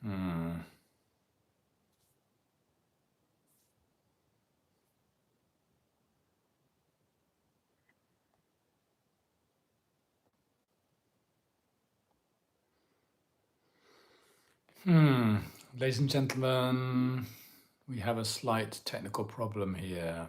Hmm. Ladies and gentlemen, we have a slight technical problem here.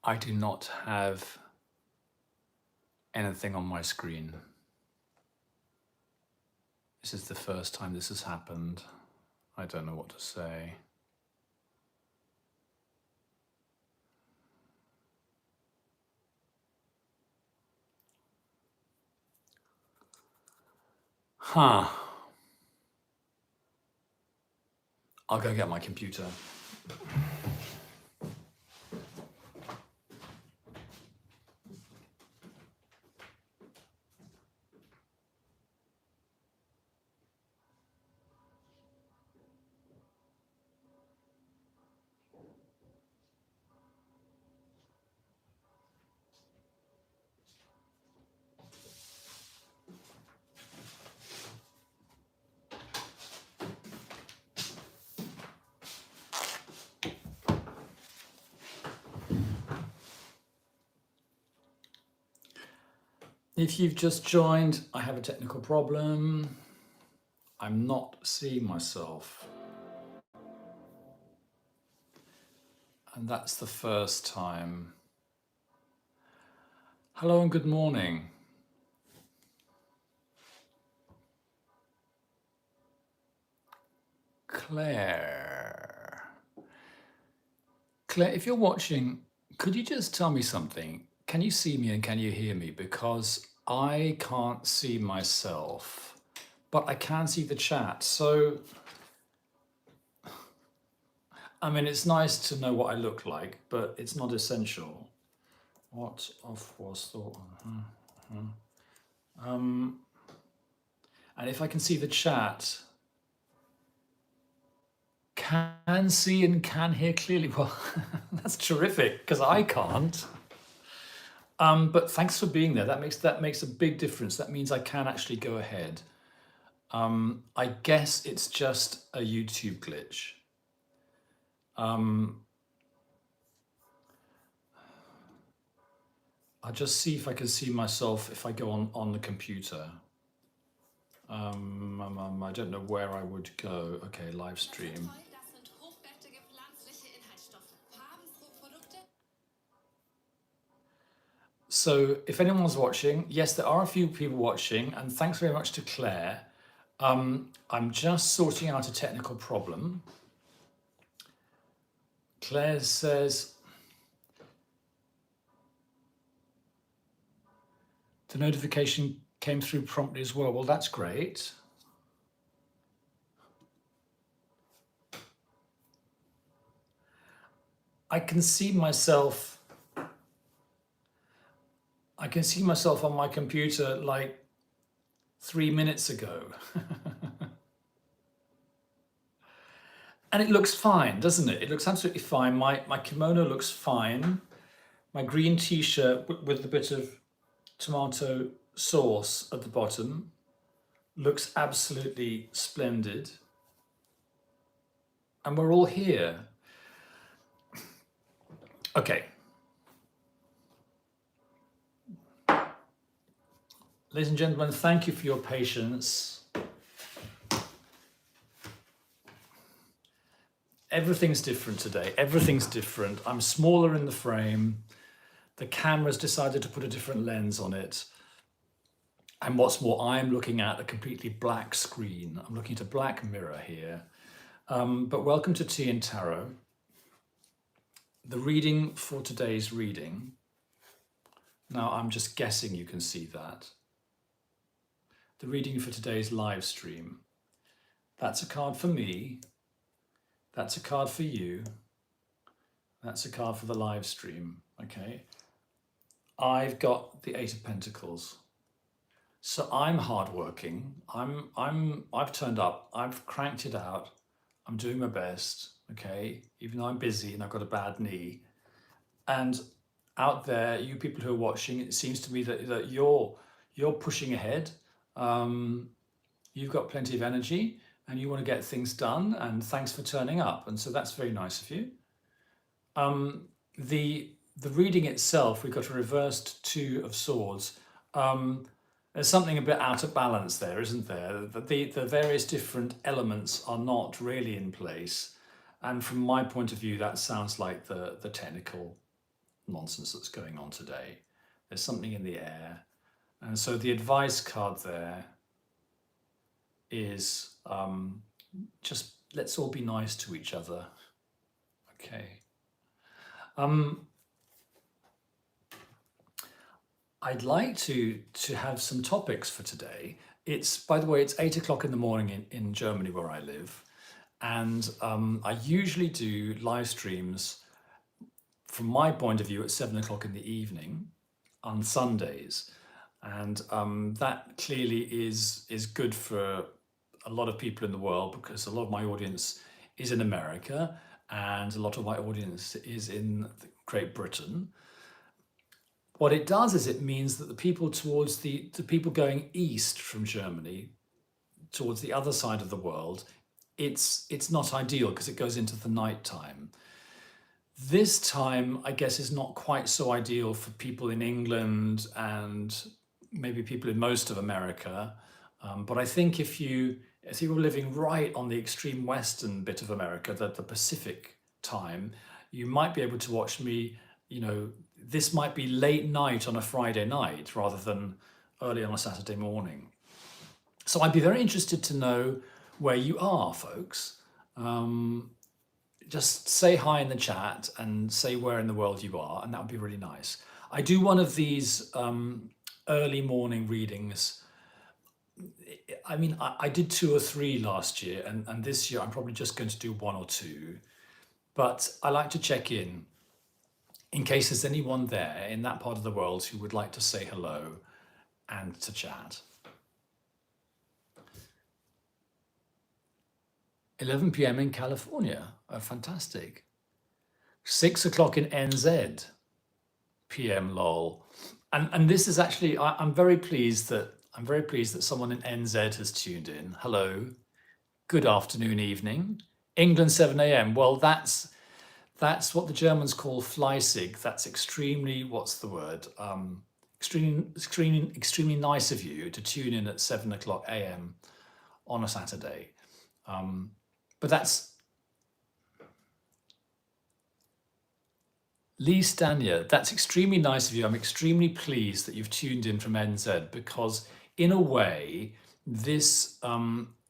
I do not have anything on my screen. This is the first time this has happened. I don't know what to say. Huh. I'll go get my computer. If you've just joined, I have a technical problem. I'm not seeing myself. And that's the first time. Hello and good morning. Claire. Claire, if you're watching, could you just tell me something? Can you see me and can you hear me? Because I can't see myself, but I can see the chat. So, I mean, it's nice to know what I look like, but it's not essential. What of was thought? And if I can see the chat, can see and can hear clearly. Well, that's terrific because I can't. But thanks for being there. That makes a big difference. That means I can actually go ahead. I guess it's just a YouTube glitch. I'll just see if I can see myself if I go on the computer. I don't know where I would go. Okay, live stream. So if anyone's watching, yes, there are a few people watching, and thanks very much to Claire. I'm just sorting out a technical problem. Claire says, the notification came through promptly as well. Well, that's great. I can see myself on my computer like 3 minutes ago. And it looks fine, doesn't it? It looks absolutely fine. My kimono looks fine. My green t-shirt with a bit of tomato sauce at the bottom looks absolutely splendid. And we're all here. Okay. Ladies and gentlemen, thank you for your patience. Everything's different today. Everything's different. I'm smaller in the frame. The camera's decided to put a different lens on it. And what's more, I'm looking at a completely black screen. I'm looking at a black mirror here. But welcome to Tea and Tarot. The reading for today's reading. Now, I'm just guessing you can see that. The reading for today's live stream. That's a card for me. That's a card for you. That's a card for the live stream. Okay. I've got the Eight of Pentacles. So I'm hardworking. I've turned up. I've cranked it out. I'm doing my best. Okay. Even though I'm busy and I've got a bad knee. And out there, you people who are watching, it seems to me that you're pushing ahead. You've got plenty of energy and you want to get things done. And thanks for turning up. And so that's very nice of you. The reading itself, we've got a reversed Two of Swords. There's something a bit out of balance there, isn't there? The various different elements are not really in place. And from my point of view, that sounds like the technical nonsense that's going on today. There's something in the air. And so the advice card there is just let's all be nice to each other. Okay. I'd like to have some topics for today. By the way, it's 8 o'clock in the morning in Germany where I live. And I usually do live streams from my point of view at 7 o'clock in the evening on Sundays. And that clearly is good for a lot of people in the world because a lot of my audience is in America and a lot of my audience is in Great Britain. What it does is it means that the people towards the people going east from Germany towards the other side of the world, it's not ideal because it goes into the night time. This time, I guess, is not quite so ideal for people in England and maybe people in most of America. But I think if you were living right on the extreme western bit of America, the Pacific time, you might be able to watch me, this might be late night on a Friday night rather than early on a Saturday morning. So I'd be very interested to know where you are, folks. Just say hi in the chat and say where in the world you are, and that would be really nice. I do one of these early morning readings. I mean, I did 2 or 3 last year, and this year I'm probably just going to do 1 or 2. But I like to check in case there's anyone there in that part of the world who would like to say hello and to chat. 11 p.m. in California. Oh, fantastic. 6 o'clock in NZ p.m. lol. And this is actually, I'm very pleased that someone in NZ has tuned in. Hello. Good afternoon, evening. England 7 a.m. Well, that's what the Germans call Fleißig. That's extremely, what's the word? Extremely nice of you to tune in at 7 o'clock a.m. on a Saturday. But that's Lee Stanya. That's extremely nice of you. I'm extremely pleased that you've tuned in from NZ because in a way, this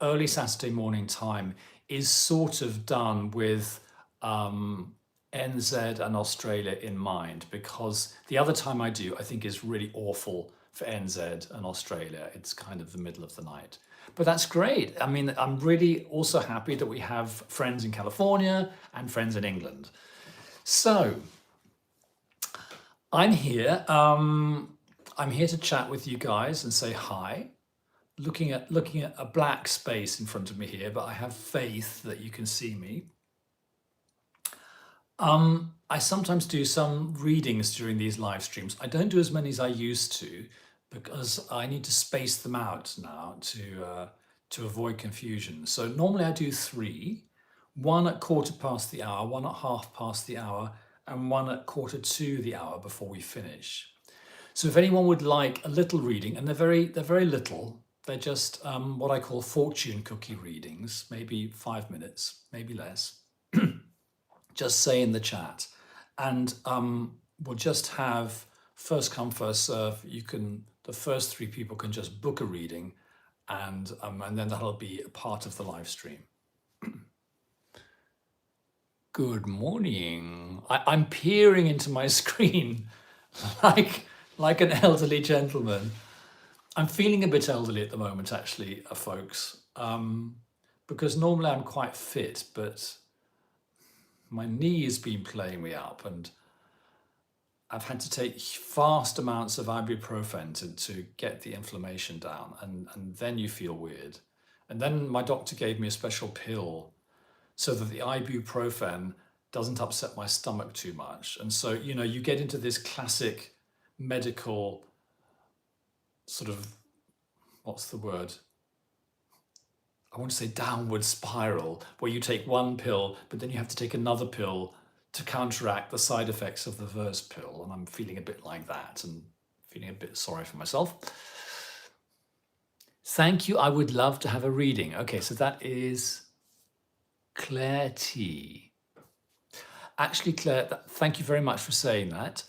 early Saturday morning time is sort of done with NZ and Australia in mind, because the other time I do, I think is really awful for NZ and Australia. It's kind of the middle of the night. But that's great. I mean, I'm really also happy that we have friends in California and friends in England. So I'm here. I'm here to chat with you guys and say hi. Looking at a black space in front of me here, but I have faith that you can see me. I sometimes do some readings during these live streams. I don't do as many as I used to because I need to space them out now to avoid confusion. So normally I do 3, 1 at 1/4 the hour, 1 at 1/2 the hour, and 1 at 1/4 the hour before we finish. So if anyone would like a little reading, and they're very little, they're just what I call fortune cookie readings, maybe 5 minutes, maybe less. Just say in the chat, and we'll just have first come, first serve. The first 3 people can just book a reading, and then that'll be a part of the live stream. Good morning. I'm peering into my screen like an elderly gentleman. I'm feeling a bit elderly at the moment, actually, folks, because normally I'm quite fit, but my knee has been playing me up, and I've had to take vast amounts of ibuprofen to get the inflammation down, and then you feel weird. And then my doctor gave me a special pill so that the ibuprofen doesn't upset my stomach too much. And so, you get into this classic medical sort of, what's the word? I want to say downward spiral, where you take one pill, but then you have to take another pill to counteract the side effects of the first pill. And I'm feeling a bit like that and feeling a bit sorry for myself. Thank you. I would love to have a reading. Okay, so that is Claire T. Actually, Claire, thank you very much for saying that.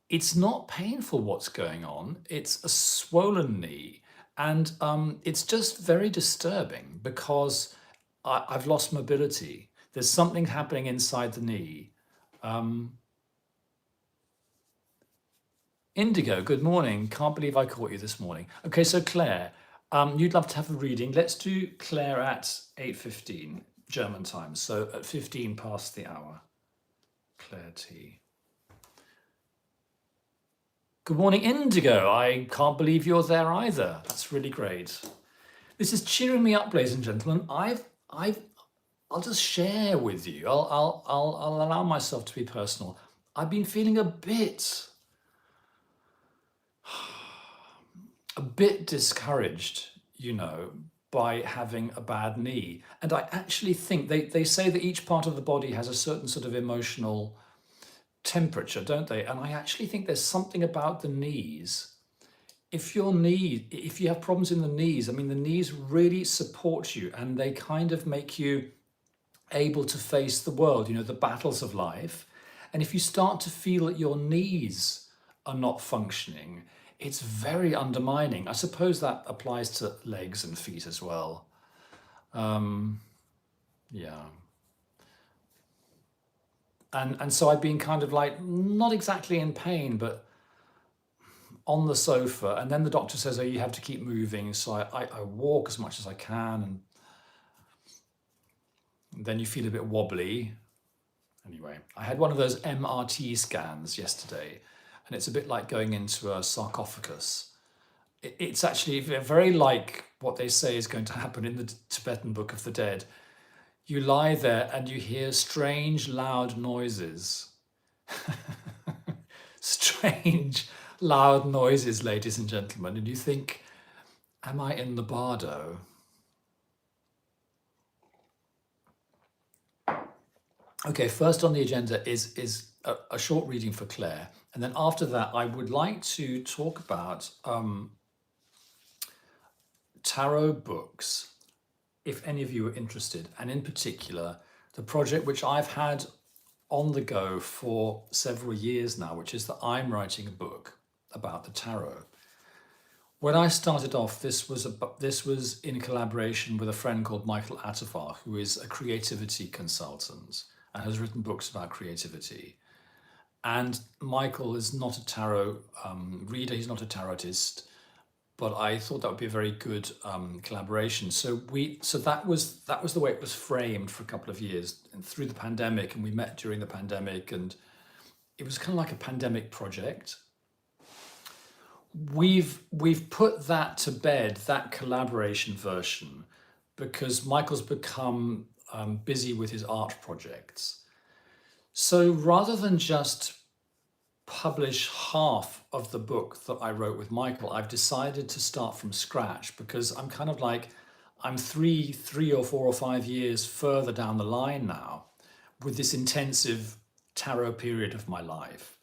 It's not painful what's going on. It's a swollen knee. And it's just very disturbing because I've lost mobility. There's something happening inside the knee. Indigo, good morning. Can't believe I caught you this morning. Okay, so Claire, you'd love to have a reading. Let's do Claire at 8:15 German time, so at 15 past the hour. Claire T. Good morning, Indigo. I can't believe you're there either. That's really great. This is cheering me up, ladies and gentlemen. I'll just share with you. I'll allow myself to be personal. I've been feeling a bit discouraged, by having a bad knee. And I actually think they say that each part of the body has a certain sort of emotional temperature, don't they? And I actually think there's something about the knees. If you have problems in the knees, the knees really support you, and they kind of make you able to face the world, the battles of life. And if you start to feel that your knees are not functioning, it's very undermining. I suppose that applies to legs and feet as well. Yeah. And so I've been kind of like, not exactly in pain, but on the sofa. And then the doctor says, oh, you have to keep moving. So I walk as much as I can. And then you feel a bit wobbly. Anyway, I had one of those MRT scans yesterday, and it's a bit like going into a sarcophagus. It's actually very like what they say is going to happen in the Tibetan Book of the Dead. You lie there and you hear strange, loud noises. Strange, loud noises, ladies and gentlemen. And you think, am I in the bardo? Okay, first on the agenda is a short reading for Claire. And then after that, I would like to talk about tarot books, if any of you are interested. And in particular, the project which I've had on the go for several years now, which is that I'm writing a book about the tarot. When I started off, this was in collaboration with a friend called Michael Atafar, who is a creativity consultant and has written books about creativity. And Michael is not a tarot reader, he's not a tarotist, but I thought that would be a very good collaboration. So that was the way it was framed for a couple of years, and through the pandemic, and we met during the pandemic, and it was kind of like a pandemic project. We've put that to bed, that collaboration version, because Michael's become busy with his art projects. So rather than just publish half of the book that I wrote with Michael, I've decided to start from scratch, because I'm kind of like, I'm three or 4 or 5 years further down the line now with this intensive tarot period of my life.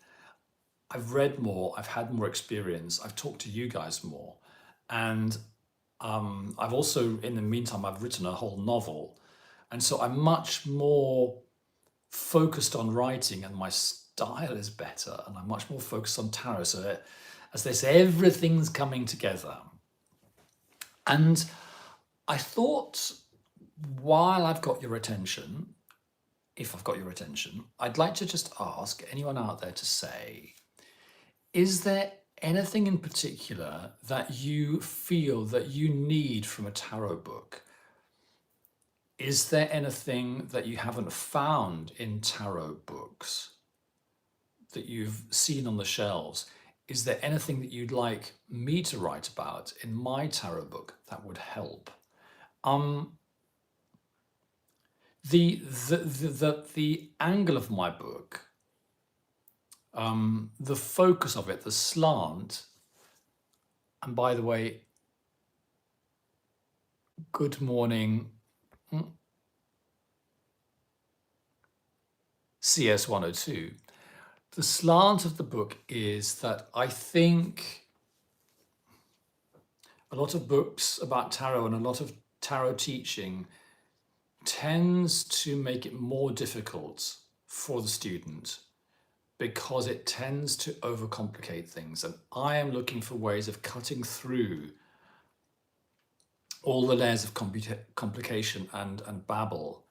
I've read more, I've had more experience, I've talked to you guys more. And I've also, in the meantime, I've written a whole novel. And so I'm much more focused on writing, and my style is better, and I'm much more focused on tarot. So as they say, everything's coming together. And I thought, while I've got your attention, if I've got your attention, I'd like to just ask anyone out there to say, is there anything in particular that you feel that you need from a tarot book? Is there anything that you haven't found in tarot books that you've seen on the shelves? Is there anything that you'd like me to write about in my tarot book that would help? Um, the angle of my book, the focus of it, the slant, and by the way, good morning, CS102. The slant of the book is that I think a lot of books about tarot and a lot of tarot teaching tends to make it more difficult for the student because it tends to overcomplicate things. And I am looking for ways of cutting through all the layers of complication and babble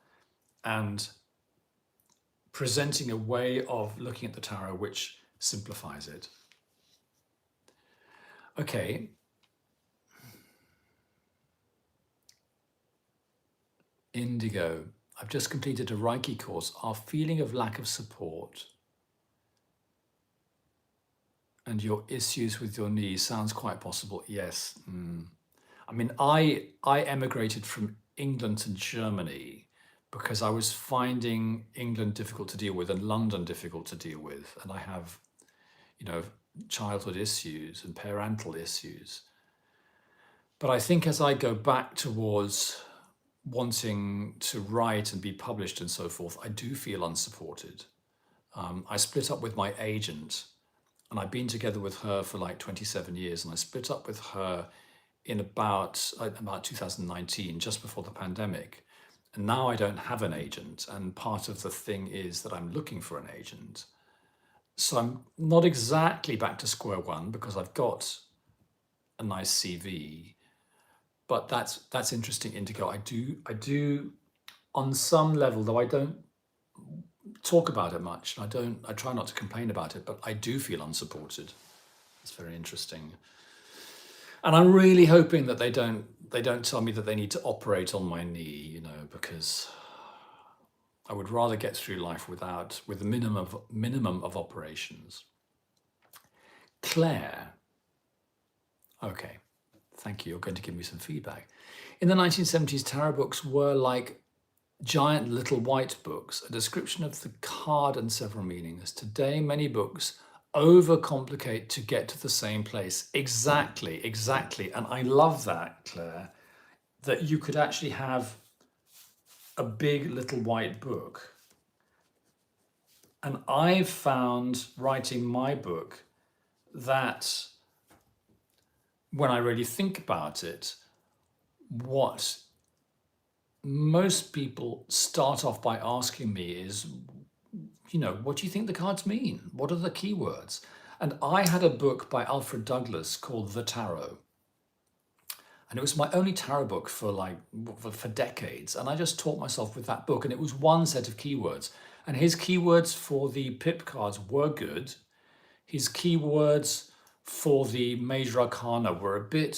and presenting a way of looking at the tarot which simplifies it. Okay. Indigo, I've just completed a Reiki course. Our feeling of lack of support and your issues with your knees sounds quite possible. Yes. I mean, I emigrated from England to Germany because I was finding England difficult to deal with and London difficult to deal with. And I have, childhood issues and parental issues. But I think as I go back towards wanting to write and be published and so forth, I do feel unsupported. I split up with my agent and I've been together with her for like 27 years and I split up with her in about 2019, just before the pandemic. And now I don't have an agent. And part of the thing is that I'm looking for an agent. So I'm not exactly back to square one because I've got a nice CV, but that's interesting, Indigo. I do on some level, though I don't talk about it much. I try not to complain about it, but I do feel unsupported. It's very interesting. And I'm really hoping that they don't tell me that they need to operate on my knee, because I would rather get through life with a minimum of operations. Claire. Okay, thank you. You're going to give me some feedback. In the 1970s, tarot books were like giant little white books, a description of the card and several meanings. Today, many books overcomplicate to get to the same place. Exactly. And I love that, Claire, that you could actually have a big little white book. And I've found writing my book that when I really think about it, what most people start off by asking me is, what do you think the cards mean? What are the keywords? And I had a book by Alfred Douglas called The Tarot. And it was my only tarot book for decades. And I just taught myself with that book. And it was one set of keywords. And his keywords for the pip cards were good. His keywords for the major arcana were a bit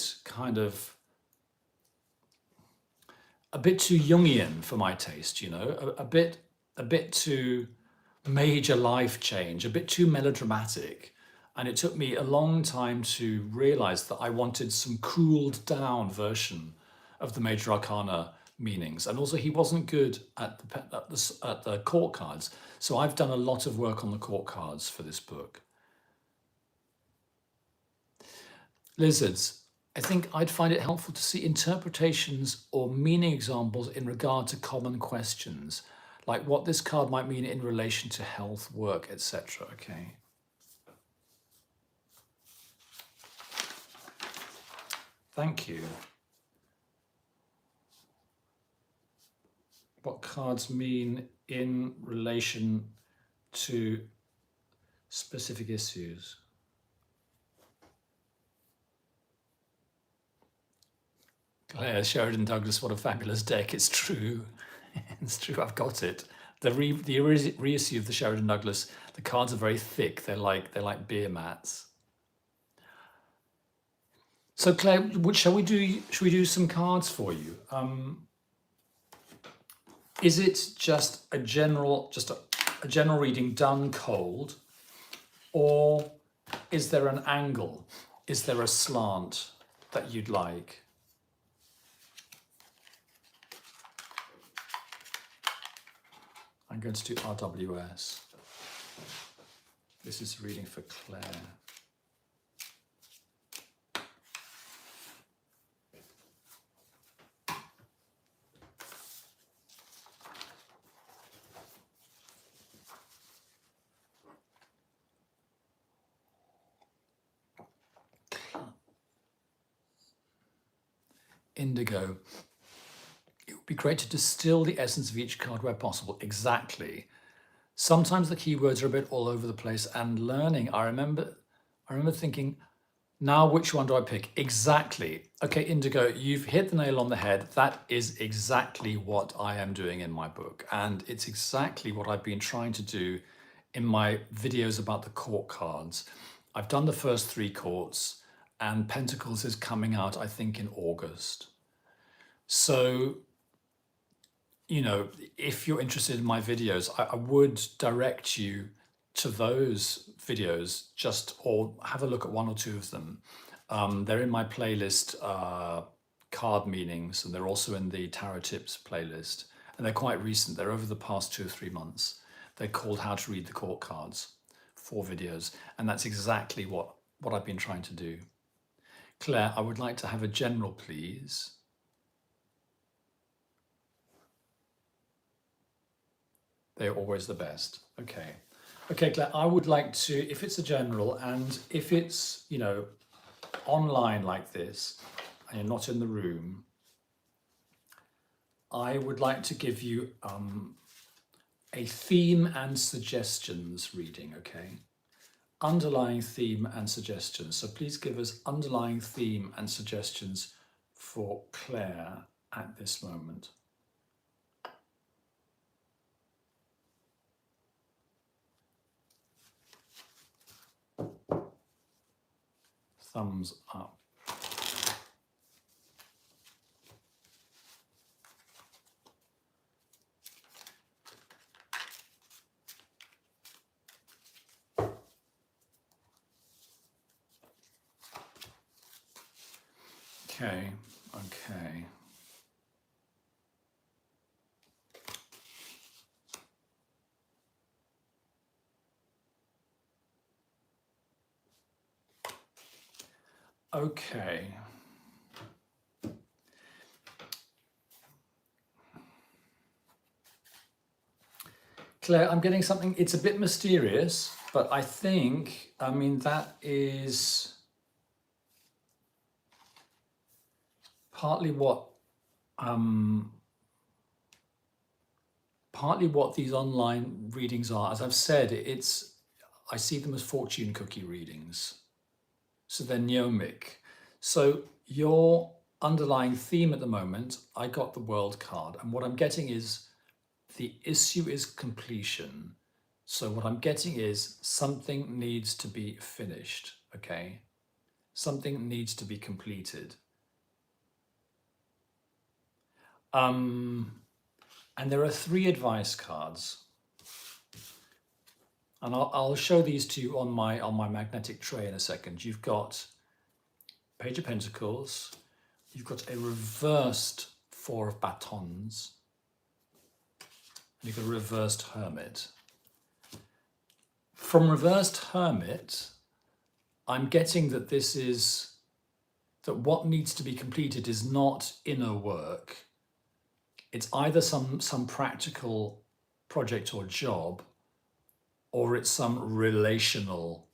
too Jungian for my taste, a bit too major life change, a bit too melodramatic. And it took me a long time to realize that I wanted some cooled down version of the major arcana meanings. And also he wasn't good at the court cards. So I've done a lot of work on the court cards for this book. Lizards, I think I'd find it helpful to see interpretations or meaning examples in regard to common questions, like what this card might mean in relation to health, work, etc. Okay. Thank you. What cards mean in relation to specific issues. Claire, Sheridan Douglas, what a fabulous deck. It's true. It's true, I've got it. The reissue of the Sheridan Douglas, the cards are very thick. They're like beer mats. So Claire, should we do some cards for you? Is it just a general reading done cold, or is there an angle? Is there a slant that you'd like? I'm going to do RWS. This is a reading for Claire. Indigo. It would be great to distill the essence of each card where possible. Exactly. Sometimes the keywords are a bit all over the place, and learning, I remember thinking, now which one do I pick? Exactly. Okay, Indigo, you've hit the nail on the head. That is exactly what I am doing in my book. And it's exactly what I've been trying to do in my videos about the court cards. I've done the first 3 courts, and Pentacles is coming out, I think, in August. So, you know, if you're interested in my videos, I would direct you to those videos, or have a look at 1 or 2 of them. They're in my playlist, Card Meanings, and they're also in the Tarot Tips playlist. And they're quite recent. They're over the past 2 or 3 months. They're called How to Read the Court Cards, 4 videos. And that's exactly what I've been trying to do. Claire, I would like to have a general, please. They're always the best. Okay. Okay, Claire, I would like to, if it's a general and if it's, you know, online like this, and you're not in the room, I would like to give you a theme and suggestions reading, okay? Underlying theme and suggestions. So please give us underlying theme and suggestions for Claire at this moment. Thumbs up. Okay, okay. Okay. Claire, I'm getting something, it's a bit mysterious, but I think, I mean, that is partly what these online readings are. As I've said, I see them as fortune cookie readings. So they're gnomic. So your underlying theme at the moment, I got the World card, and what I'm getting is the issue is completion. So what I'm getting is something needs to be finished, okay? Something needs to be completed. And there are 3 advice cards. And I'll show these to you on my magnetic tray in a second. You've got Page of Pentacles, you've got a reversed 4 of Batons, and you've got a reversed Hermit. From reversed Hermit, I'm getting that that what needs to be completed is not inner work. It's either some practical project or job, or it's some relational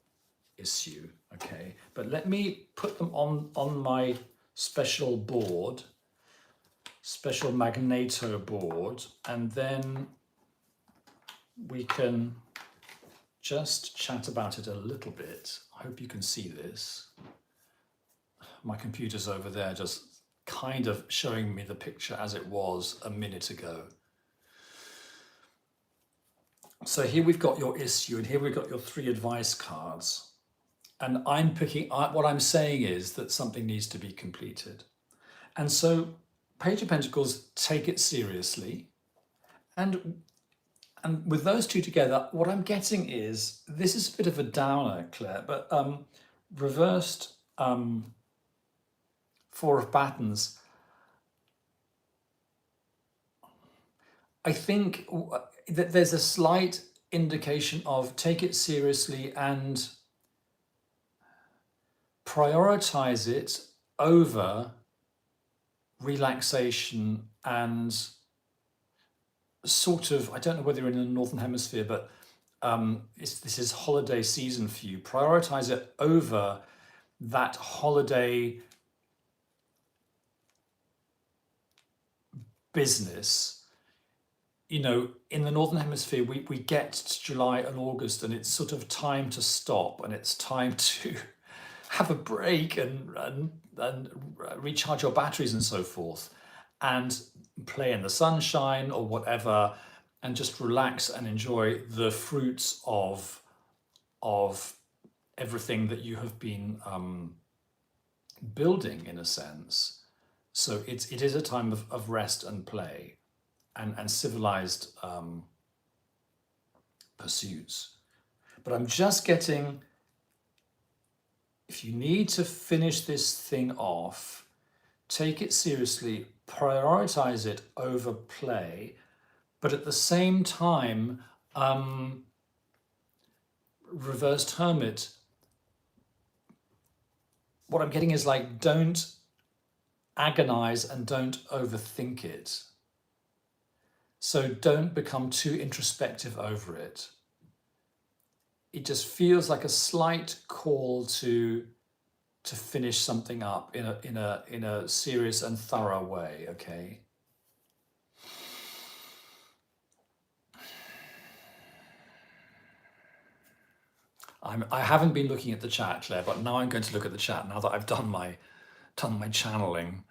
issue, okay? But let me put them on my special board, special magneto board, and then we can just chat about it a little bit. I hope you can see this. My computer's over there just kind of showing me the picture as it was a minute ago. So here we've got your issue, and here we've got your 3 advice cards. And I'm picking, what I'm saying is that something needs to be completed. And so Page of Pentacles, take it seriously. And with those two together, what I'm getting is, this is a bit of a downer, Claire, but reversed Four of Battens. I think that there's a slight indication of take it seriously and prioritize it over relaxation and sort of, I don't know whether you're in the Northern Hemisphere, but this is holiday season for you. Prioritize it over that holiday business. You know, in the Northern Hemisphere, we get to July and August and it's sort of time to stop and it's time to have a break and recharge your batteries and so forth, and play in the sunshine or whatever, and just relax and enjoy the fruits of everything that you have been building, in a sense. So it is a time of rest and play and civilized pursuits. But I'm just getting, if you need to finish this thing off, take it seriously, prioritize it over play, but at the same time, reversed hermit, what I'm getting is like, don't agonize and don't overthink it. So don't become too introspective over it. It just feels like a slight call to finish something up in a serious and thorough way, okay? I haven't been looking at the chat, Claire, but now I'm going to look at the chat now that I've done my channeling.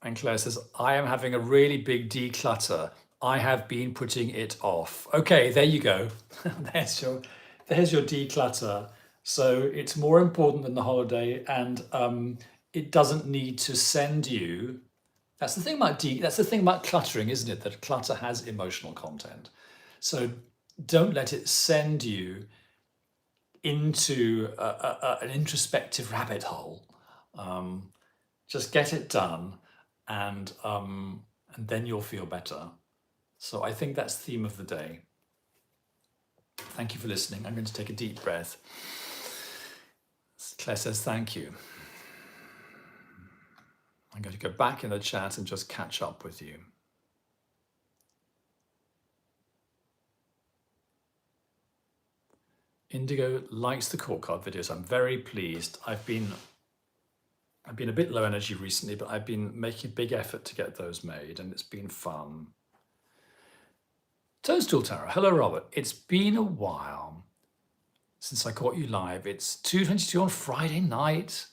And Claire says, I am having a really big declutter. I have been putting it off. Okay, there you go. there's your declutter. So it's more important than the holiday, and it doesn't need to send you. That's the thing about cluttering, isn't it? That clutter has emotional content. So don't let it send you into an introspective rabbit hole. Just get it done, and then you'll feel better. So I think that's the theme of the day. Thank you for listening. I'm going to take a deep breath. Claire says thank you. I'm going to go back in the chat and just catch up with you. Indigo likes the court card videos. I'm very pleased. I've been a bit low energy recently, but I've been making a big effort to get those made, and it's been fun. Toadstool Tarot. Hello, Robert. It's been a while since I caught you live. It's 2:22 on Friday night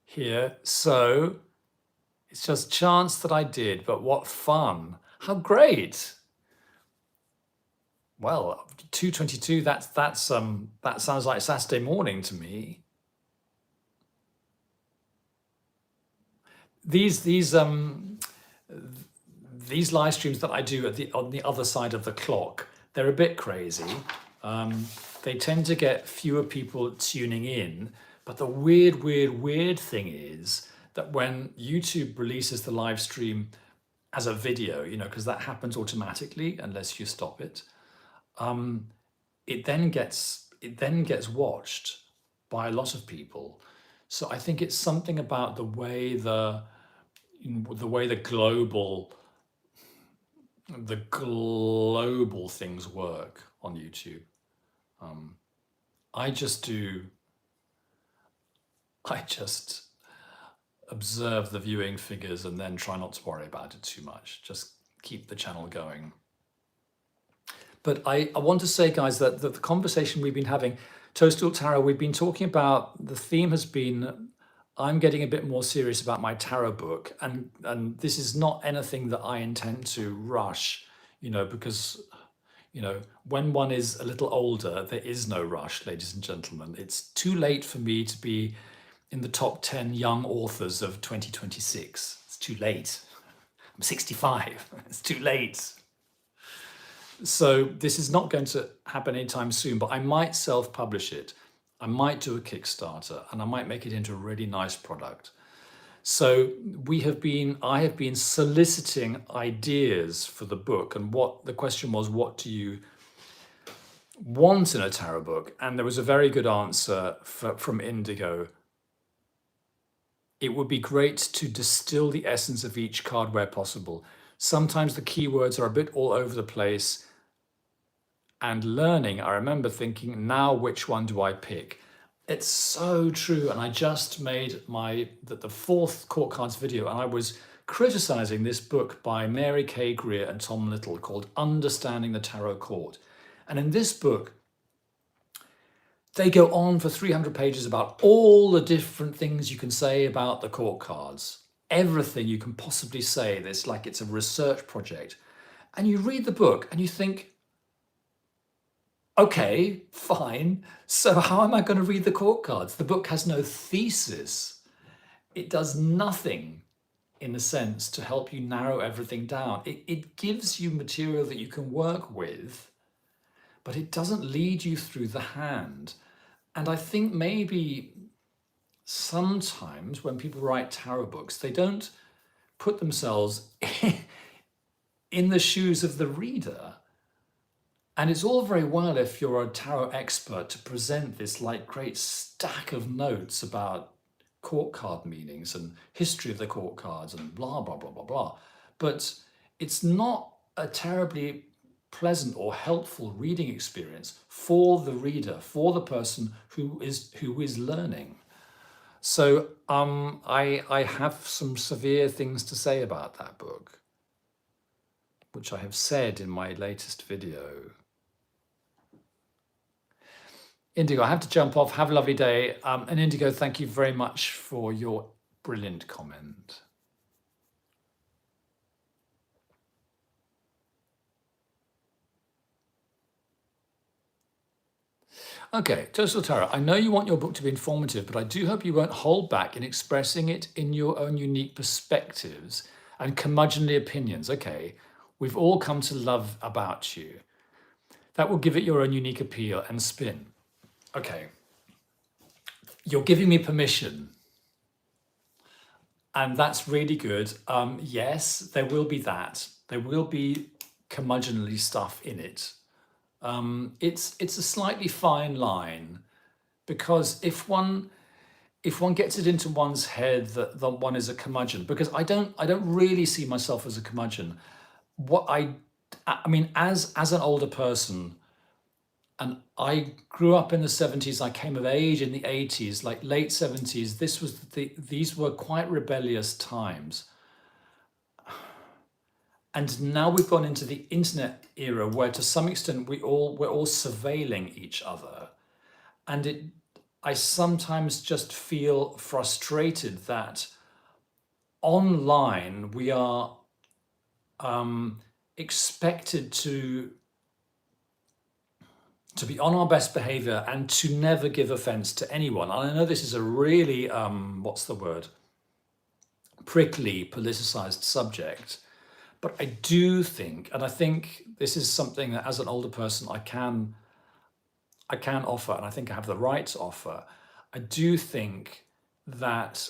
here, so it's just chance that I did, but what fun. How great. Well, 2:22, that sounds like Saturday morning to me. These live streams that I do on the other side of the clock, they're a bit crazy. They tend to get fewer people tuning in, but the weird thing is that when YouTube releases the live stream as a video, you know, because that happens automatically unless you stop it, it then gets watched by a lot of people. So I think it's something about the way the global things work on YouTube. I just observe the viewing figures and then try not to worry about it too much. Just keep the channel going. But I want to say, guys, that the conversation we've been having, Toadstool Tarot, we've been talking about, the theme has been, I'm getting a bit more serious about my tarot book, and this is not anything that I intend to rush, you know, because, you know, when one is a little older, there is no rush, ladies and gentlemen. It's too late for me to be in the top 10 young authors of 2026. It's too late. I'm 65. It's too late. So this is not going to happen anytime soon, but I might self-publish it. I might do a Kickstarter, and I might make it into a really nice product. So I have been soliciting ideas for the book, and what the question was, what do you want in a tarot book? And there was a very good answer from Indigo. It would be great to distill the essence of each card where possible. Sometimes the keywords are a bit all over the place. And learning, I remember thinking, now which one do I pick? It's so true. And I just made the fourth Court Cards video, and I was criticizing this book by Mary K. Greer and Tom Little called Understanding the Tarot Court. And in this book, they go on for 300 pages about all the different things you can say about the court cards. Everything you can possibly say. It's like it's a research project. And you read the book and you think, okay, fine. So how am I going to read the court cards? The book has no thesis. It does nothing, in a sense, to help you narrow everything down. It gives you material that you can work with, but it doesn't lead you through the hand. And I think maybe sometimes when people write tarot books, they don't put themselves in the shoes of the reader. And it's all very well if you're a tarot expert to present this like great stack of notes about court card meanings and history of the court cards and blah, blah, blah, blah, blah. But it's not a terribly pleasant or helpful reading experience for the reader, for the person who is learning. So I have some severe things to say about that book, which I have said in my latest video. Indigo, I have to jump off. Have a lovely day. And Indigo, thank you very much for your brilliant comment. Okay, Total Tarot, I know you want your book to be informative, but I do hope you won't hold back in expressing it in your own unique perspectives and curmudgeonly opinions. Okay, we've all come to love about you. That will give it your own unique appeal and spin. Okay, you're giving me permission. And that's really good. Yes, there will be that. There will be curmudgeonly stuff in it. It's a slightly fine line, because if one gets it into one's head that one is a curmudgeon, because I don't really see myself as a curmudgeon. What I mean, as an older person, and I grew up in the 70s, I came of age in the 80s, like late 70s. These were quite rebellious times. And now we've gone into the internet era where to some extent we're all surveilling each other. And I sometimes just feel frustrated that online we are expected to be on our best behavior and to never give offense to anyone. And I know this is a really, prickly, politicized subject. But I do think, and I think this is something that as an older person I can offer, and I think I have the right to offer. I do think that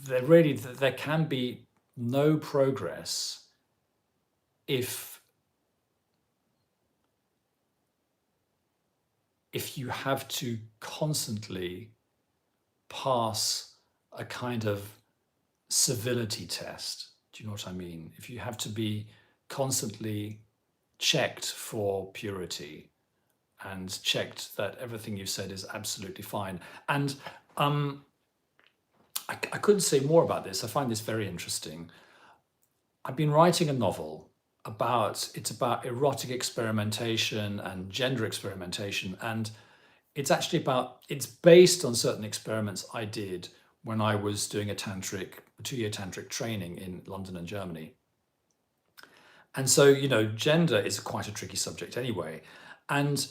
there can be no progress if you have to constantly pass a kind of civility test. Do you know what I mean? If you have to be constantly checked for purity and checked that everything you've said is absolutely fine. And I couldn't say more about this. I find this very interesting. I've been writing a novel about erotic experimentation and gender experimentation. And it's based on certain experiments I did when I was doing a 2-year tantric training in London and Germany. And so, gender is quite a tricky subject anyway. And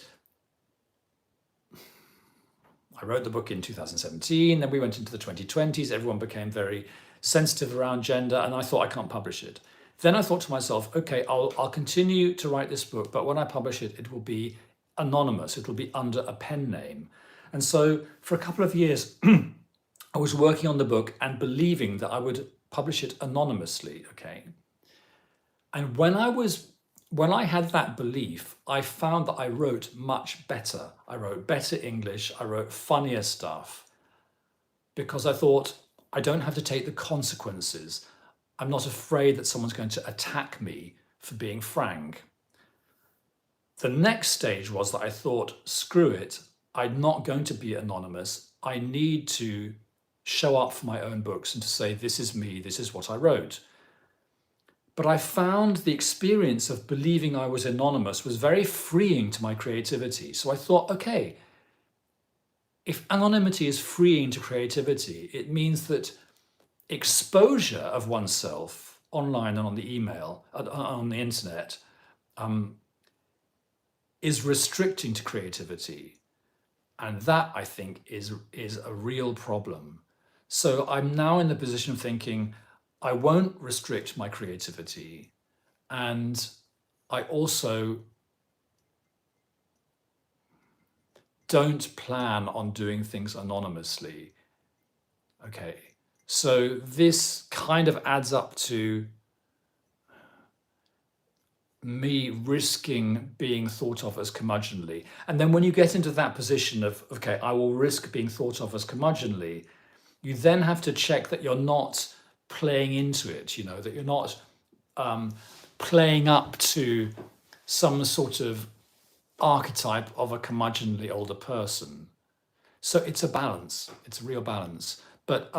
I wrote the book in 2017, then we went into the 2020s, everyone became very sensitive around gender, and I thought I can't publish it. Then I thought to myself, okay, I'll continue to write this book, but when I publish it, it will be anonymous. It will be under a pen name. And so for a couple of years, I was working on the book and believing that I would publish it anonymously, okay? And when I had that belief, I found that I wrote much better. I wrote better English, I wrote funnier stuff, because I thought, I don't have to take the consequences. I'm not afraid that someone's going to attack me for being frank. The next stage was that I thought, screw it, I'm not going to be anonymous. I need to show up for my own books and to say, this is me, this is what I wrote. But I found the experience of believing I was anonymous was very freeing to my creativity. So I thought, okay, if anonymity is freeing to creativity, it means that exposure of oneself online and on the email, on the internet, is restricting to creativity. And that, I think, is a real problem. So I'm now in the position of thinking, I won't restrict my creativity. And I also don't plan on doing things anonymously. Okay, so this kind of adds up to me risking being thought of as curmudgeonly. And then when you get into that position of, okay, I will risk being thought of as curmudgeonly, you then have to check that you're not playing into it, you know, that you're not playing up to some sort of archetype of a curmudgeonly older person. So it's a balance, it's a real balance. But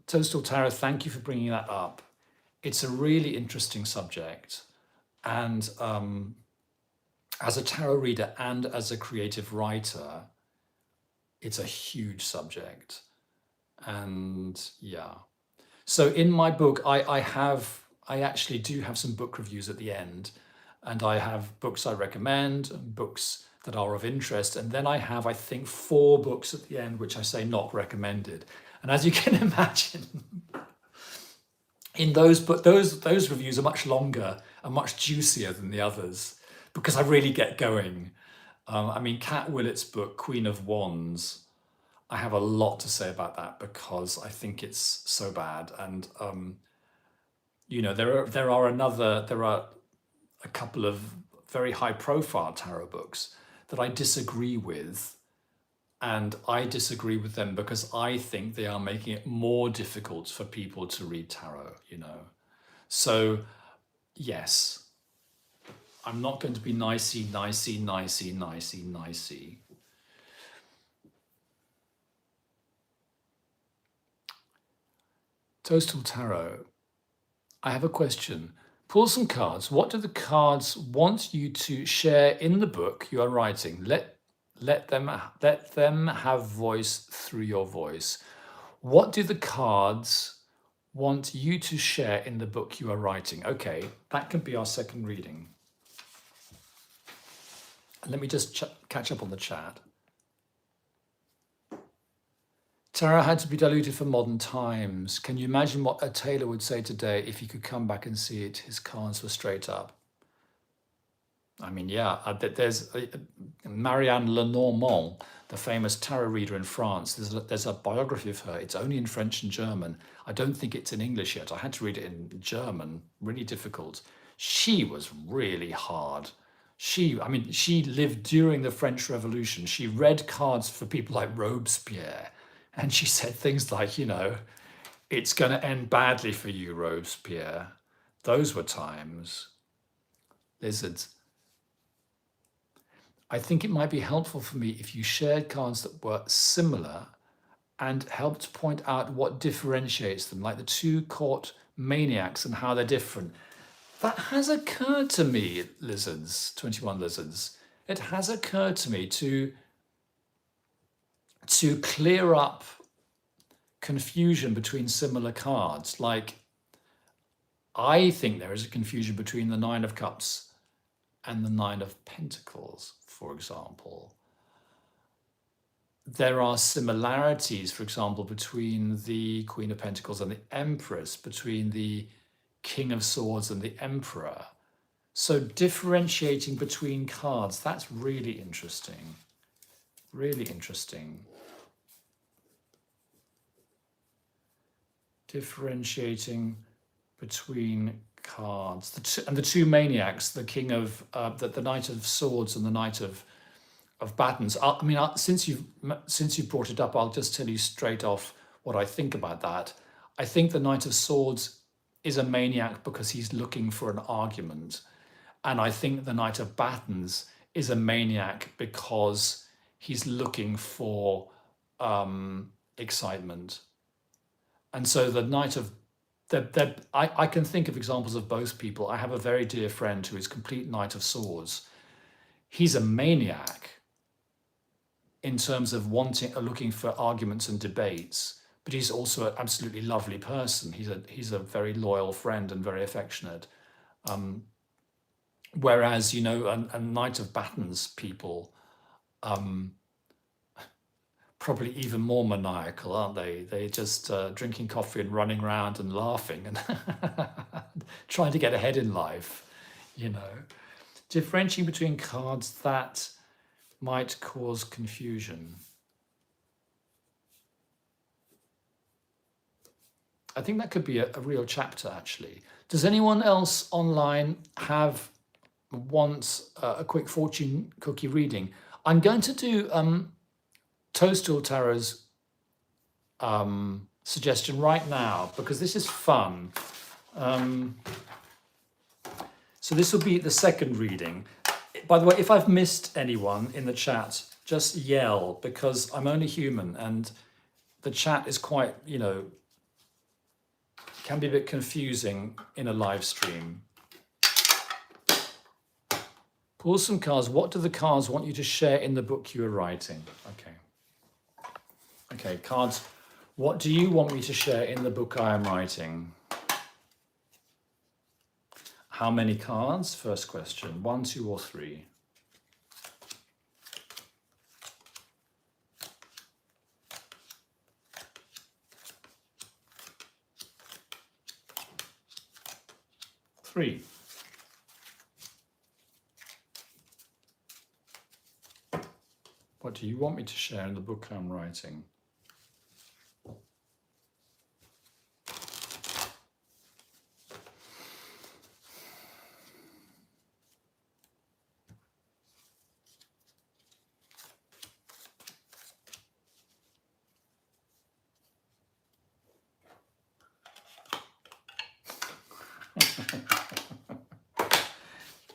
Toadstool Tarot, thank you for bringing that up. It's a really interesting subject. And as a tarot reader and as a creative writer, it's a huge subject. And yeah. So in my book, I actually do have some book reviews at the end, and I have books I recommend and books that are of interest. And then I have, I think, 4 books at the end, which I say not recommended. And as you can imagine, in those reviews are much longer and much juicier than the others, because I really get going. I mean, Kat Willett's book, Queen of Wands, I have a lot to say about that because I think it's so bad. And you know, there are a couple of very high profile tarot books that I disagree with, and I disagree with them because I think they are making it more difficult for people to read tarot, you know. So yes, I'm not going to be nicey. Toadstool Tarot, I have a question. Pull some cards. What do the cards want you to share in the book you are writing? Let them have voice through your voice. What do the cards want you to share in the book you are writing? Okay, that can be our second reading. Let me just catch up on the chat. Tarot had to be diluted for modern times. Can you imagine what a tailor would say today if he could come back and see it? His cards were straight up. I mean, yeah, there's Marianne Lenormand, the famous tarot reader in France. There's a biography of her. It's only in French and German. I don't think it's in English yet. I had to read it in German, really difficult. She was really hard. She lived during the French Revolution. She read cards for people like Robespierre. And she said things like, you know, it's going to end badly for you, Robespierre. Those were times. Lizards. I think it might be helpful for me if you shared cards that were similar and helped point out what differentiates them, like the 2 court maniacs and how they're different. That has occurred to me, lizards, 21 lizards. It has occurred to me to clear up confusion between similar cards. Like, I think there is a confusion between the 9 of Cups and the 9 of Pentacles, for example. there are similarities, for example, between the Queen of Pentacles and the Empress, between the King of Swords and the Emperor. So differentiating between cards, that's really interesting. Really interesting. Differentiating between cards. The two maniacs, the King of, the Knight of Swords and the Knight of Battens. Since you've brought it up, I'll just tell you straight off what I think about that. I think the Knight of Swords is a maniac because he's looking for an argument. And I think the Knight of Battens is a maniac because he's looking for excitement. And so the Knight of, I can think of examples of both people. I have a very dear friend who is complete Knight of Swords. He's a maniac in terms of looking for arguments and debates, but he's also an absolutely lovely person. He's a very loyal friend and very affectionate. Whereas, a Knight of Battens people, probably even more maniacal, aren't they? They're just drinking coffee and running around and laughing and trying to get ahead in life, Differentiating between cards, that might cause confusion. I think that could be a real chapter, actually. Does anyone else online want a quick fortune cookie reading? I'm going to do Toadstool Tarot's suggestion right now because this is fun. So this will be the second reading. By the way, if I've missed anyone in the chat, just yell because I'm only human and the chat is quite, can be a bit confusing in a live stream. Pull some cards. What do the cards want you to share in the book you are writing? Okay, cards. What do you want me to share in the book I am writing? How many cards? First question. 1, 2, or 3? Three. What do you want me to share in the book I'm writing?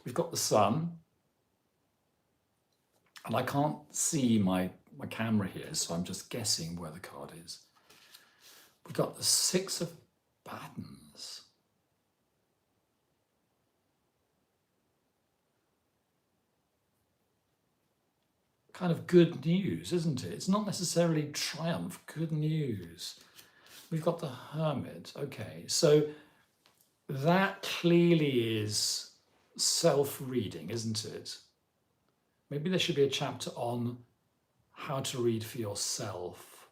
We've got the Sun, and I can't see my camera here, so I'm just guessing where the card is. We've got the 6 of Battens. Kind of good news, isn't it? It's not necessarily triumph, good news. We've got the Hermit. Okay, so that clearly is self-reading, isn't it? Maybe there should be a chapter on how to read for yourself.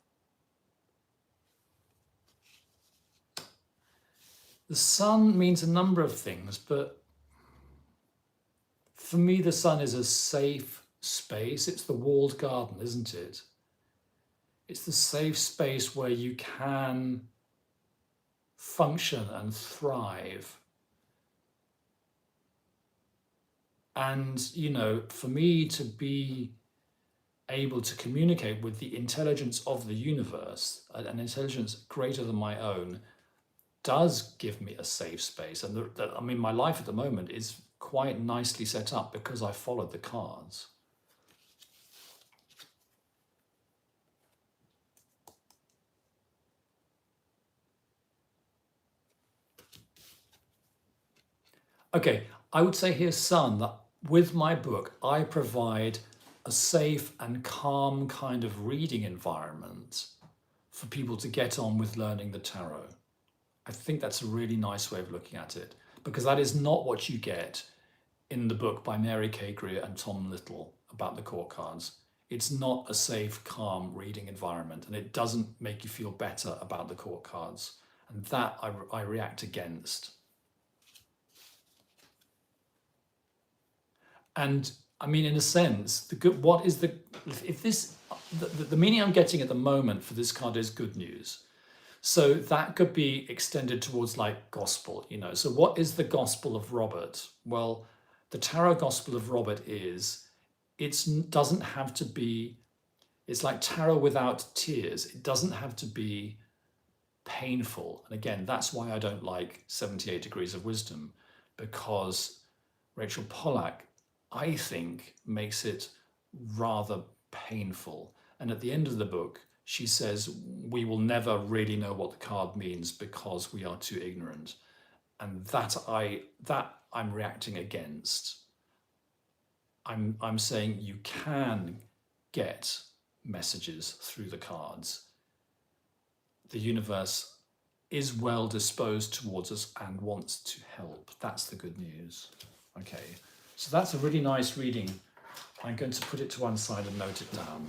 The Sun means a number of things, but for me, the Sun is a safe space. It's the walled garden, isn't it? It's the safe space where you can function and thrive. And, for me to be able to communicate with the intelligence of the universe, an intelligence greater than my own, does give me a safe space. And my life at the moment is quite nicely set up because I followed the cards. Okay, I would say here, Sun, that with my book, I provide a safe and calm kind of reading environment for people to get on with learning the tarot. I think that's a really nice way of looking at it, because that is not what you get in the book by Mary K. Greer and Tom Little about the court cards. It's not a safe, calm reading environment, and it doesn't make you feel better about the court cards. And that I react against. And I mean, in a sense, what is the, if this, the meaning I'm getting at the moment for this card is good news. So that could be extended towards like gospel, you know. So what is the gospel of Robert? Well, the tarot gospel of Robert is, doesn't have to be, it's like tarot without tears. It doesn't have to be painful. And again, that's why I don't like 78 Degrees of Wisdom, because Rachel Pollack, I think, makes it rather painful. And at the end of the book, she says, we will never really know what the card means because we are too ignorant. And that I'm reacting against. I'm saying you can get messages through the cards. The universe is well disposed towards us and wants to help. That's the good news. Okay, so that's a really nice reading. I'm going to put it to one side and note it down.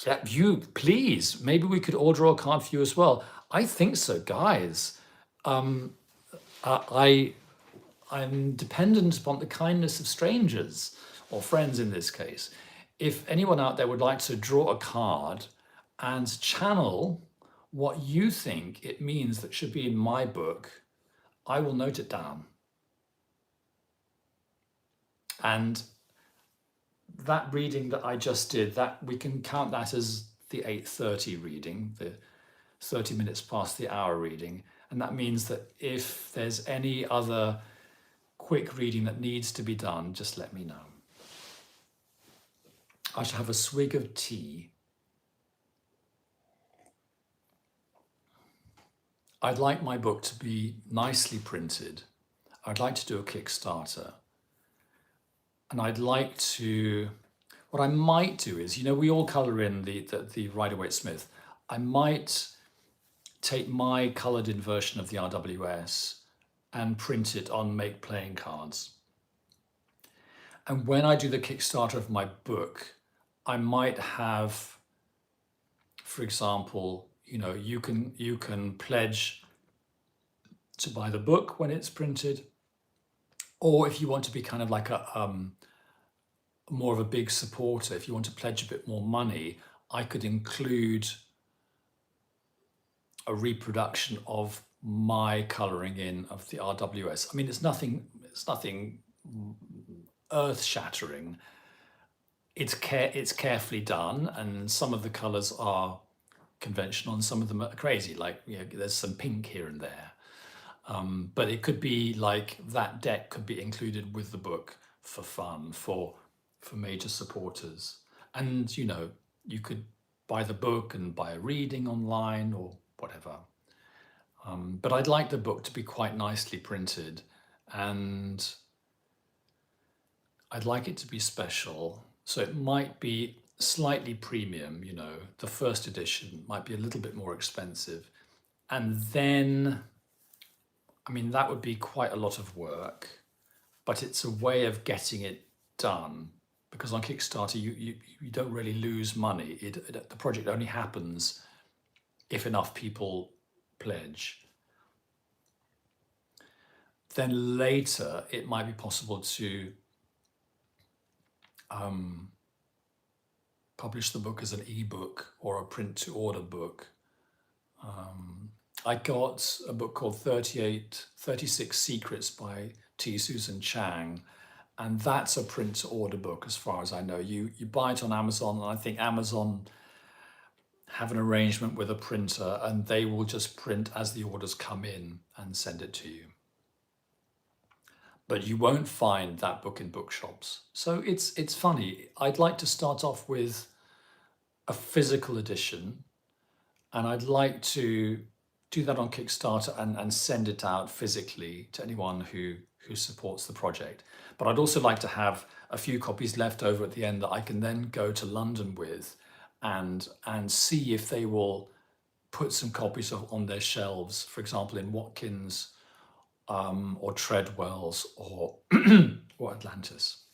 Yeah, you, please. Maybe we could order a card for you as well. I think so, guys. I'm dependent upon the kindness of strangers, or friends in this case. If anyone out there would like to draw a card and channel what you think it means that should be in my book, I will note it down. And that reading that I just did, that we can count that as the 8:30 reading, the 30 minutes past the hour reading. And that means that if there's any other quick reading that needs to be done, just let me know. I shall have a swig of tea. I'd like my book to be nicely printed. I'd like to do a Kickstarter. And I'd like to, what I might do is, you know, we all colour in the Rider-Waite-Smith. I might take my coloured in version of the RWS and print it on make playing cards. And when I do the Kickstarter of my book, I might have, for example, you know, you can pledge to buy the book when it's printed, or if you want to be kind of like a more of a big supporter, if you want to pledge a bit more money, I could include a reproduction of my colouring in of the RWS. I mean, it's nothing earth-shattering. It's carefully done, and some of the colours are conventional and some of them are crazy, like, you know, there's some pink here and there. But it could be like that deck could be included with the book for fun, for major supporters. And, you know, you could buy the book and buy a reading online or whatever. But I'd like the book to be quite nicely printed, and I'd like it to be special. So it might be slightly premium, you know, the first edition might be a little bit more expensive. And then, I mean, that would be quite a lot of work, but it's a way of getting it done, because on Kickstarter, you don't really lose money. The project only happens if enough people pledge. Then later, it might be possible to publish the book as an ebook or a print to order book. I got a book called 36 Secrets by T. Susan Chang, and that's a print to order book as far as I know. You buy it on Amazon, and I think Amazon have an arrangement with a printer, and they will just print as the orders come in and send it to you. But you won't find that book in bookshops. So it's funny. I'd like to start off with a physical edition, and I'd like to do that on Kickstarter and send it out physically to anyone who supports the project. But I'd also like to have a few copies left over at the end that I can then go to London with and see if they will put some copies on their shelves, for example, in Watkins or Treadwell's or, or Atlantis.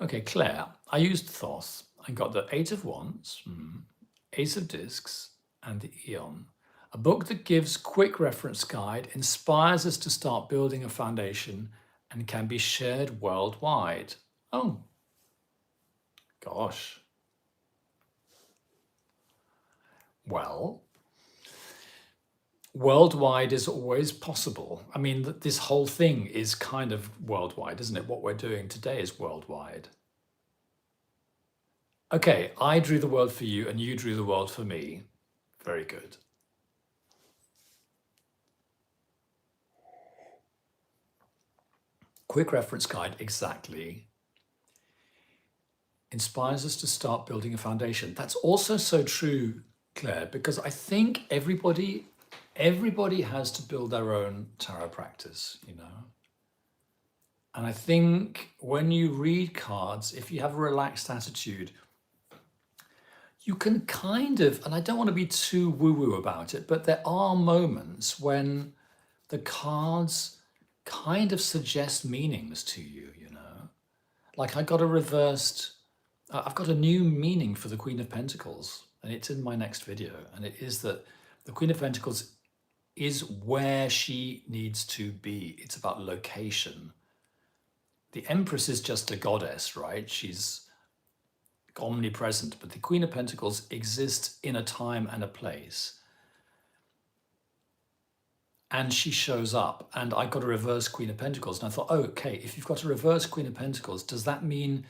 Okay, Claire, I used Thoth and got the Eight of Wands, Ace of Discs, and the Eon. A book that gives quick reference guide, inspires us to start building a foundation, and can be shared worldwide. Oh, gosh. Well, worldwide is always possible. I mean, this whole thing is kind of worldwide, isn't it? What we're doing today is worldwide. Okay, I drew the world for you and you drew the world for me. Very good. Quick reference guide, exactly. Inspires us to start building a foundation. That's also so true, Claire, because I think everybody has to build their own tarot practice, you know. And I think when you read cards, if you have a relaxed attitude, you can kind of, and I don't want to be too woo-woo about it, but there are moments when the cards kind of suggest meanings to you, you know. Like I've got a new meaning for the Queen of Pentacles, and it's in my next video, and it is that the Queen of Pentacles is where she needs to be. It's about location. The Empress is just a goddess, right? She's omnipresent, but the Queen of Pentacles exists in a time and a place. And she shows up, and I got a reverse Queen of Pentacles, and I thought, oh, okay, if you've got a reverse Queen of Pentacles, does that mean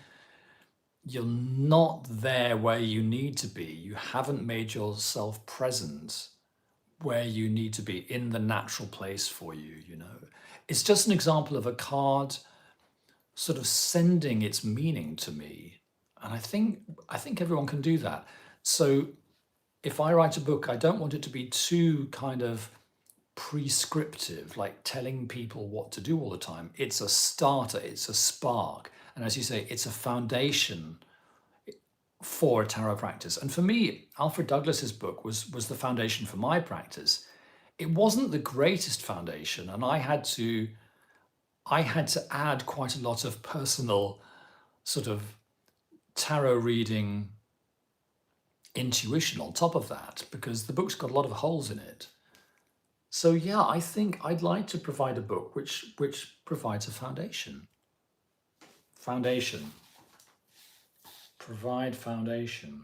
you're not there where you need to be? You haven't made yourself present where you need to be in the natural place for you, you know? It's just an example of a card sort of sending its meaning to me. And I think everyone can do that. So if I write a book, I don't want it to be too kind of prescriptive, like telling people what to do all the time. It's a starter, it's a spark. And as you say, it's a foundation for a tarot practice. And for me, Alfred Douglas's book was the foundation for my practice. It wasn't the greatest foundation, and I had to add quite a lot of personal sort of tarot reading intuition on top of that, because the book's got a lot of holes in it. So yeah, I think I'd like to provide a book which provides a foundation. Foundation. Provide foundation.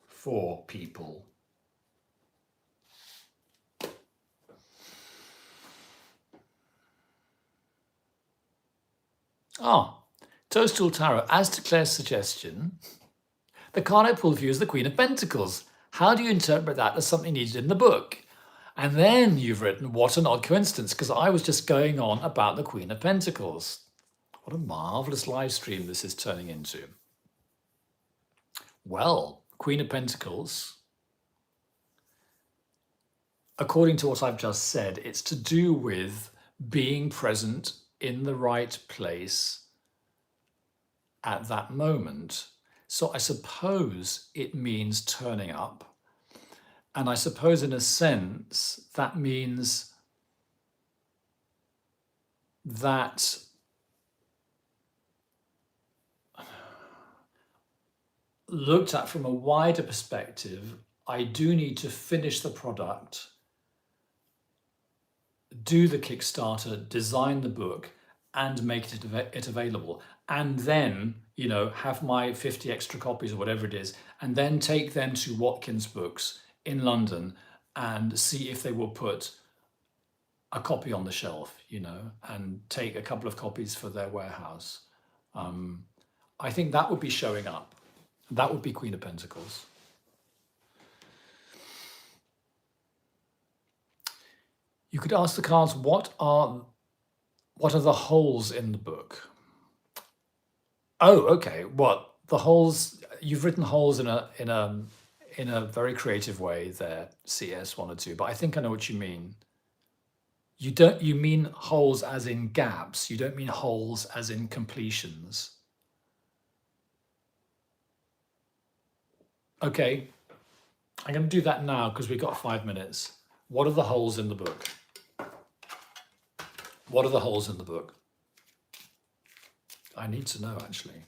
For people. Toadstool Tarot, as to Claire's suggestion, the card I pulled for you is the Queen of Pentacles. How do you interpret that as something needed in the book? And then you've written, what an odd coincidence, because I was just going on about the Queen of Pentacles. What a marvelous live stream this is turning into. Well, Queen of Pentacles, according to what I've just said, it's to do with being present in the right place at that moment. So I suppose it means turning up. And I suppose in a sense that means that looked at from a wider perspective, I do need to finish the product, do the Kickstarter, design the book, and make it available. And then, you know, have my 50 extra copies or whatever it is, and then take them to Watkins Books in London and see if they will put a copy on the shelf, you know, and take a couple of copies for their warehouse. I think that would be showing up. That would be Queen of Pentacles. You could ask the cards, what are the holes in the book? Oh, okay. What the holes? You've written holes in a very creative way there, CS1 or 2. But I think I know what you mean. You mean holes as in gaps. You don't mean holes as in completions. Okay, I'm going to do that now because we've got 5 minutes. What are the holes in the book? What are the holes in the book? I need to know, actually.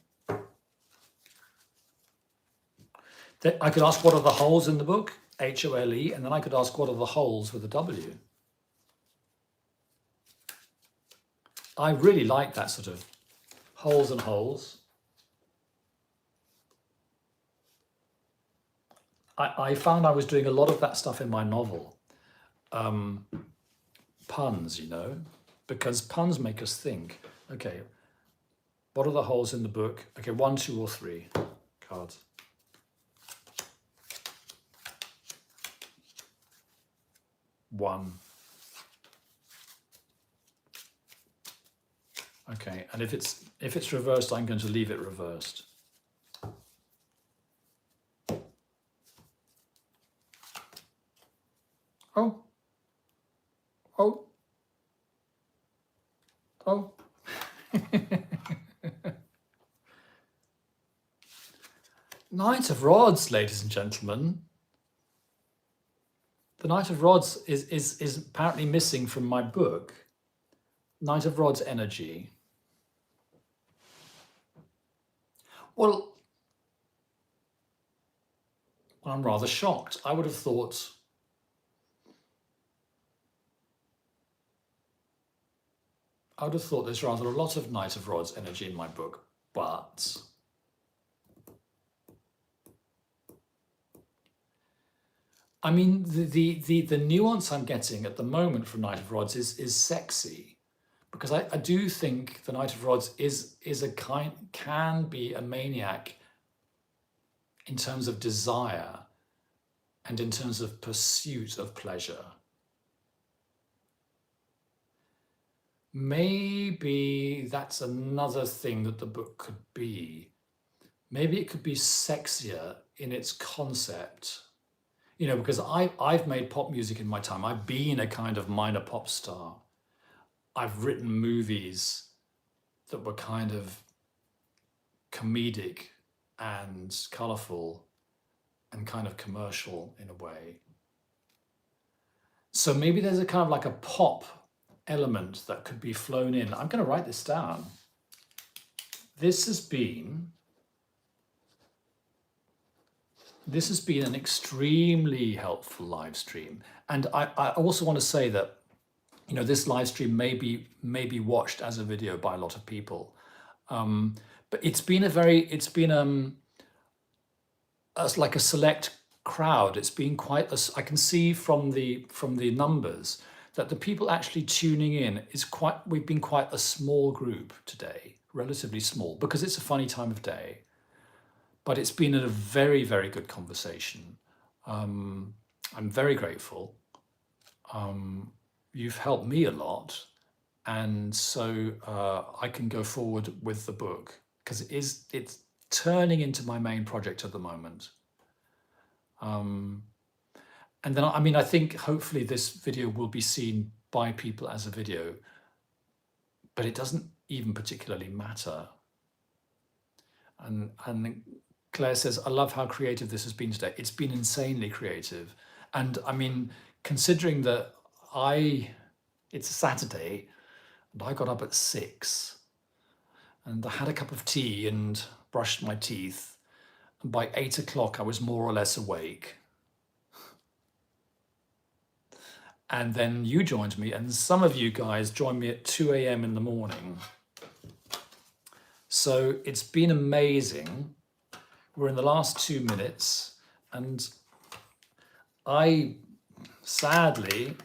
I could ask, what are the holes in the book? H-O-L-E, and then I could ask, what are the holes with a W? I really like that sort of holes and holes. I found I was doing a lot of that stuff in my novel. Puns, you know, because puns make us think. Okay, what are the holes in the book? Okay, 1, 2, or 3 cards. One. Okay, and if it's reversed, I'm going to leave it reversed. Oh. Oh. Oh. Knight of Rods, ladies and gentlemen. The Knight of Rods is apparently missing from my book. Knight of Rods energy. Well, I'm rather shocked. I would have thought there's rather a lot of Knight of Rods energy in my book, but I mean, the nuance I'm getting at the moment from Knight of Rods is sexy, because I do think the Knight of Rods can be a maniac in terms of desire and in terms of pursuit of pleasure. Maybe that's another thing that the book could be. Maybe it could be sexier in its concept. You know, because I've made pop music in my time. I've been a kind of minor pop star. I've written movies that were kind of comedic and colorful and kind of commercial in a way. So maybe there's a kind of like a pop element that could be flown in. I'm going to write this down. This has been an extremely helpful live stream. And I also want to say that, you know, this live stream may be watched as a video by a lot of people. But it's been like a select crowd. It's been I can see from the numbers that the people actually tuning in we've been quite a small group today, relatively small, because it's a funny time of day. But it's been a very, very good conversation. I'm very grateful. You've helped me a lot. And so I can go forward with the book, because it's turning into my main project at the moment. And then, I mean, I think hopefully this video will be seen by people as a video, but it doesn't even particularly matter. And Claire says, I love how creative this has been today. It's been insanely creative. And I mean, considering that it's a Saturday and I got up at 6 and I had a cup of tea and brushed my teeth. And by 8 o'clock, I was more or less awake. And then you joined me, and some of you guys joined me at 2 a.m. in the morning. So it's been amazing. We're in the last 2 minutes, and sadly,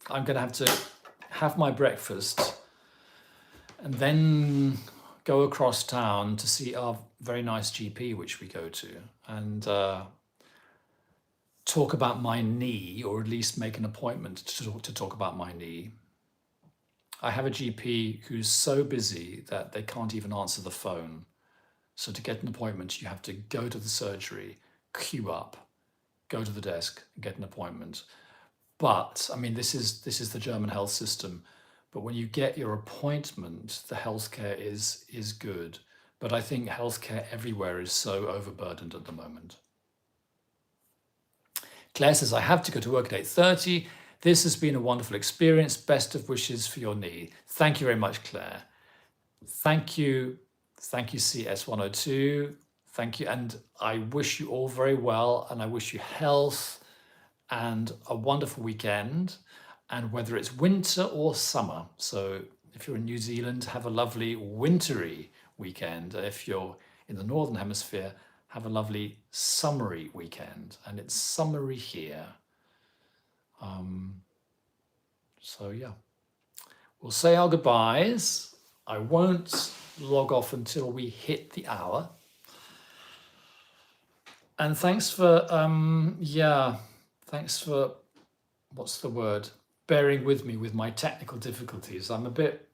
I'm going to have my breakfast and then go across town to see our very nice GP, which we go to, and talk about my knee, or at least make an appointment to talk about my knee. I have a GP who's so busy that they can't even answer the phone. So to get an appointment, you have to go to the surgery, queue up, go to the desk, and get an appointment. But I mean, this is the German health system. But when you get your appointment, the healthcare is good. But I think healthcare everywhere is so overburdened at the moment. Claire says, I have to go to work at 8:30. This has been a wonderful experience. Best of wishes for your knee. Thank you very much, Claire. Thank you. Thank you, CS102. Thank you. And I wish you all very well. And I wish you health and a wonderful weekend. And whether it's winter or summer. So if you're in New Zealand, have a lovely wintry weekend. If you're in the Northern Hemisphere, have a lovely summery weekend. And it's summery here. So yeah, we'll say our goodbyes. I won't log off until we hit the hour. And thanks for, thanks for, what's the word? Bearing with me with my technical difficulties. I'm a bit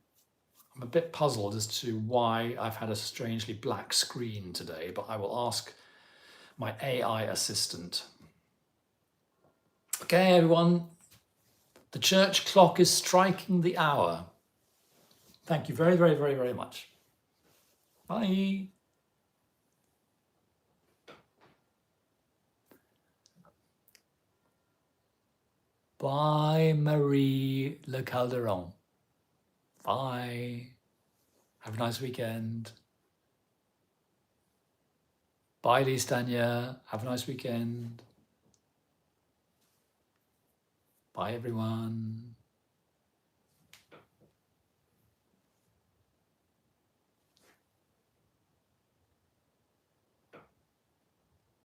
puzzled as to why I've had a strangely black screen today, but I will ask my AI assistant. Okay, everyone, the church clock is striking the hour. Thank you very, very, very, very much. Bye. Bye, Marie Le Calderon. Bye. Have a nice weekend. Bye, Lise Tanya. Have a nice weekend. Bye, everyone.